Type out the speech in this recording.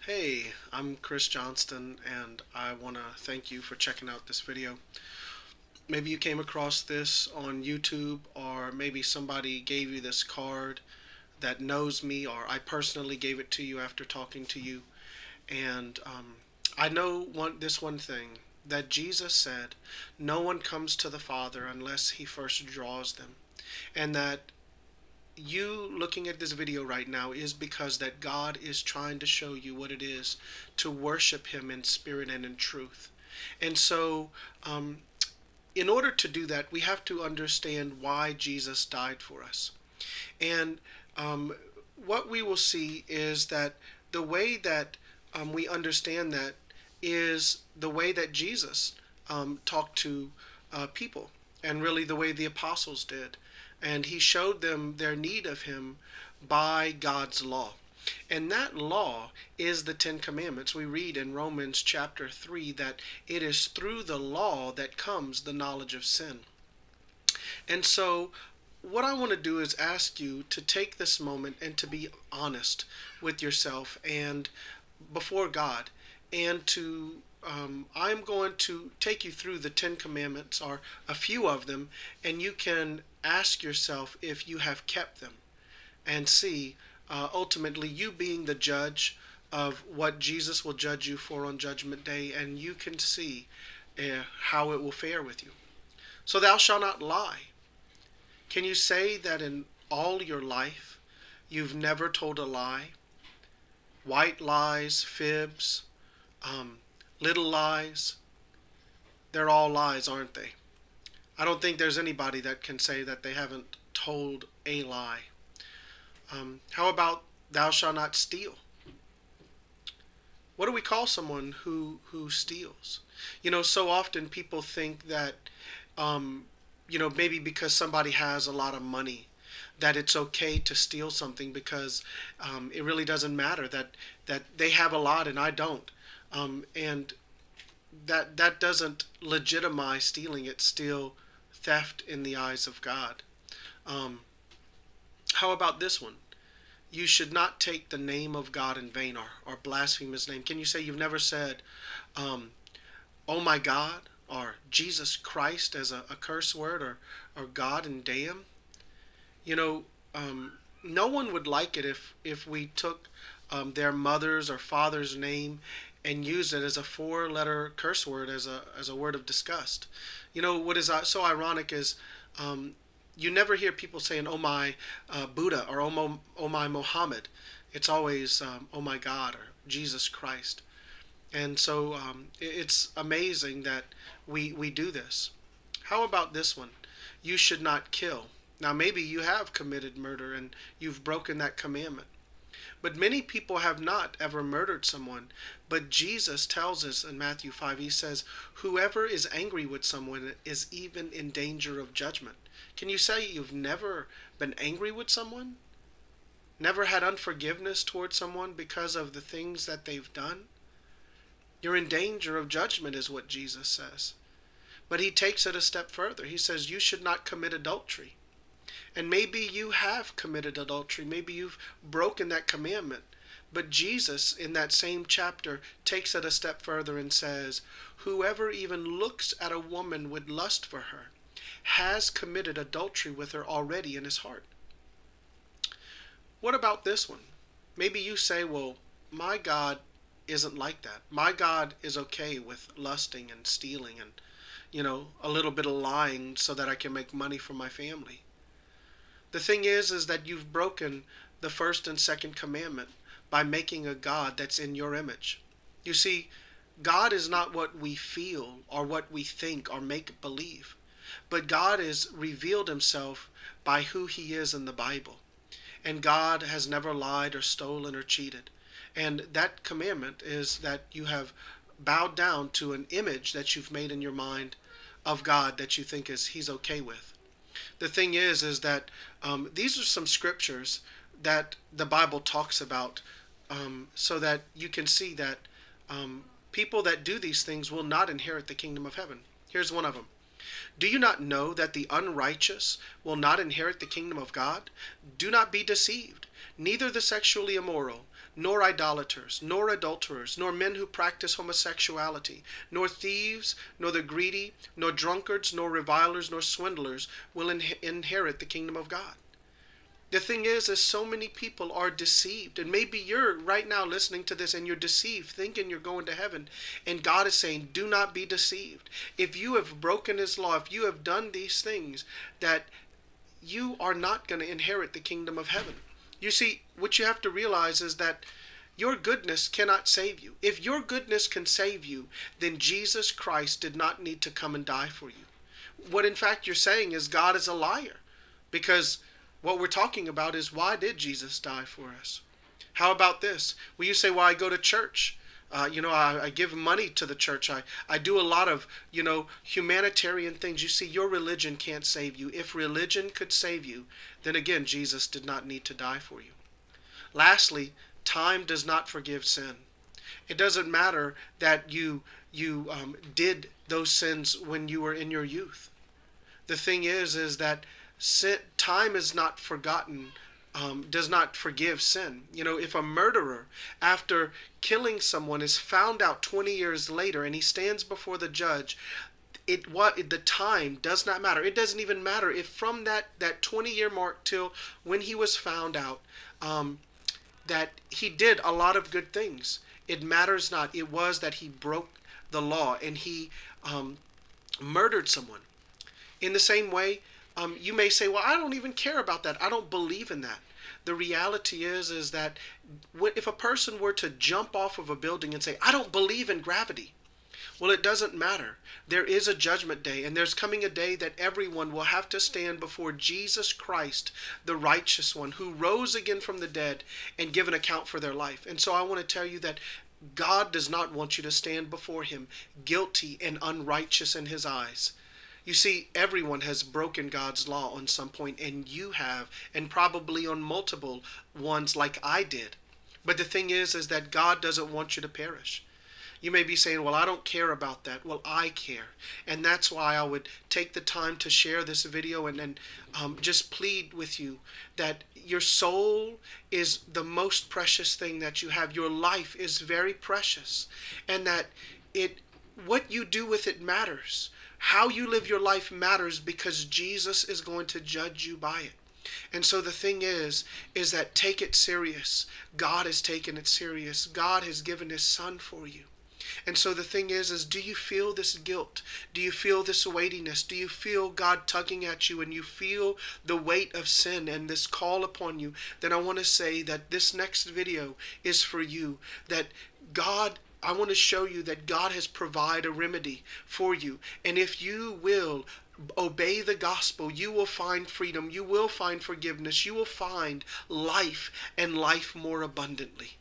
Hey, I'm Chris Johnston, and I want to thank you for checking out this video. Maybe you came across this on YouTube, or maybe somebody gave you this card that knows me, or I personally gave it to you after talking to you. And I know this one thing that Jesus said, no one comes to the Father unless he first draws them. And that you looking at this video right now is because that God is trying to show you what it is to worship him in spirit and in truth. And so in order to do that, we have to understand why Jesus died for us. And what we will see is that the way that we understand that is the way that Jesus talked to people, and really the way the apostles did. And he showed them their need of him by God's law. And that law is the Ten Commandments. We read in Romans chapter 3 that it is through the law that comes the knowledge of sin. And so, what I want to do is ask you to take this moment and to be honest with yourself and before God, and to I'm going to take you through the Ten Commandments, or a few of them, and you can ask yourself if you have kept them, and see, ultimately, you being the judge of what Jesus will judge you for on Judgment Day, and you can see how it will fare with you. So, thou shalt not lie. Can you say that in all your life you've never told a lie? White lies, fibs, little lies, they're all lies, aren't they? I don't think there's anybody that can say that they haven't told a lie. How about thou shalt not steal? What do we call someone who steals? So often people think that, maybe because somebody has a lot of money, that it's okay to steal something because it really doesn't matter that they have a lot and I don't. And that doesn't legitimize stealing. It's still theft in the eyes of God. Um, how about this one? You should not take the name of God in vain, or blaspheme his name. Can you say you've never said, oh my God, or Jesus Christ as a curse word, or God and damn? You know, no one would like it if we took their mother's or father's name and used it as a four-letter curse word, as a word of disgust. What is so ironic is you never hear people saying "Oh my Buddha" or "Oh my Muhammad." It's always "Oh my God" or Jesus Christ. And so it's amazing that we do this. How about this one? You should not kill. Now, maybe you have committed murder and you've broken that commandment. But many people have not ever murdered someone. But Jesus tells us in Matthew 5, he says, whoever is angry with someone is even in danger of judgment. Can you say you've never been angry with someone? Never had unforgiveness towards someone because of the things that they've done? You're in danger of judgment, is what Jesus says. But he takes it a step further. He says you should not commit adultery. And maybe you have committed adultery. Maybe you've broken that commandment. But Jesus, in that same chapter, takes it a step further and says, whoever even looks at a woman with lust for her has committed adultery with her already in his heart. What about this one? Maybe you say, well, my God isn't like that. My God is okay with lusting and stealing and, a little bit of lying so that I can make money for my family. The thing is that you've broken the first and second commandment by making a God that's in your image. You see, God is not what we feel or what we think or make believe, but God has revealed himself by who he is in the Bible. And God has never lied or stolen or cheated. And that commandment is that you have bowed down to an image that you've made in your mind of God that you think he's okay with. The thing is that these are some scriptures that the Bible talks about, so that you can see that people that do these things will not inherit the kingdom of heaven. Here's one of them. Do you not know that the unrighteous will not inherit the kingdom of God? Do not be deceived. Neither the sexually immoral, nor idolaters, nor adulterers, nor men who practice homosexuality, nor thieves, nor the greedy, nor drunkards, nor revilers, nor swindlers will inherit the kingdom of God. The thing is so many people are deceived. And maybe you're right now listening to this and you're deceived, thinking you're going to heaven. And God is saying, do not be deceived. If you have broken his law, if you have done these things, that you are not going to inherit the kingdom of heaven. You see, what you have to realize is that your goodness cannot save you. If your goodness can save you, then Jesus Christ did not need to come and die for you. What in fact you're saying is God is a liar, because what we're talking about is, why did Jesus die for us? How about this? Well, you say, well, I go to church. I give money to the church. I do a lot of, humanitarian things. You see, your religion can't save you. If religion could save you, then again, Jesus did not need to die for you. Lastly, time does not forgive sin. It doesn't matter that you did those sins when you were in your youth. The thing is that time is not forgotten, does not forgive sin. If a murderer, after killing someone, is found out 20 years later and he stands before the judge, the time does not matter. It doesn't even matter if from that 20-year mark till when he was found out that he did a lot of good things. It matters not. It was that he broke the law and he murdered someone. In the same way, you may say, well, I don't even care about that. I don't believe in that. The reality is that if a person were to jump off of a building and say, I don't believe in gravity, well, it doesn't matter. There is a judgment day, and there's coming a day that everyone will have to stand before Jesus Christ, the righteous one, who rose again from the dead, and give an account for their life. And so I want to tell you that God does not want you to stand before him guilty and unrighteous in his eyes. You see, everyone has broken God's law on some point, and you have, and probably on multiple ones like I did. But the thing is that God doesn't want you to perish. You may be saying, well, I don't care about that. Well, I care. And that's why I would take the time to share this video and just plead with you that your soul is the most precious thing that you have. Your life is very precious, and that what you do with it matters. How you live your life matters, because Jesus is going to judge you by it. And so the thing is that take it serious. God has taken it serious. God has given his son for you. And so the thing is do you feel this guilt? Do you feel this weightiness? Do you feel God tugging at you, and you feel the weight of sin and this call upon you? Then I want to say that this next video is for you. That I want to show you that God has provided a remedy for you. And if you will obey the gospel, you will find freedom. You will find forgiveness. You will find life, and life more abundantly.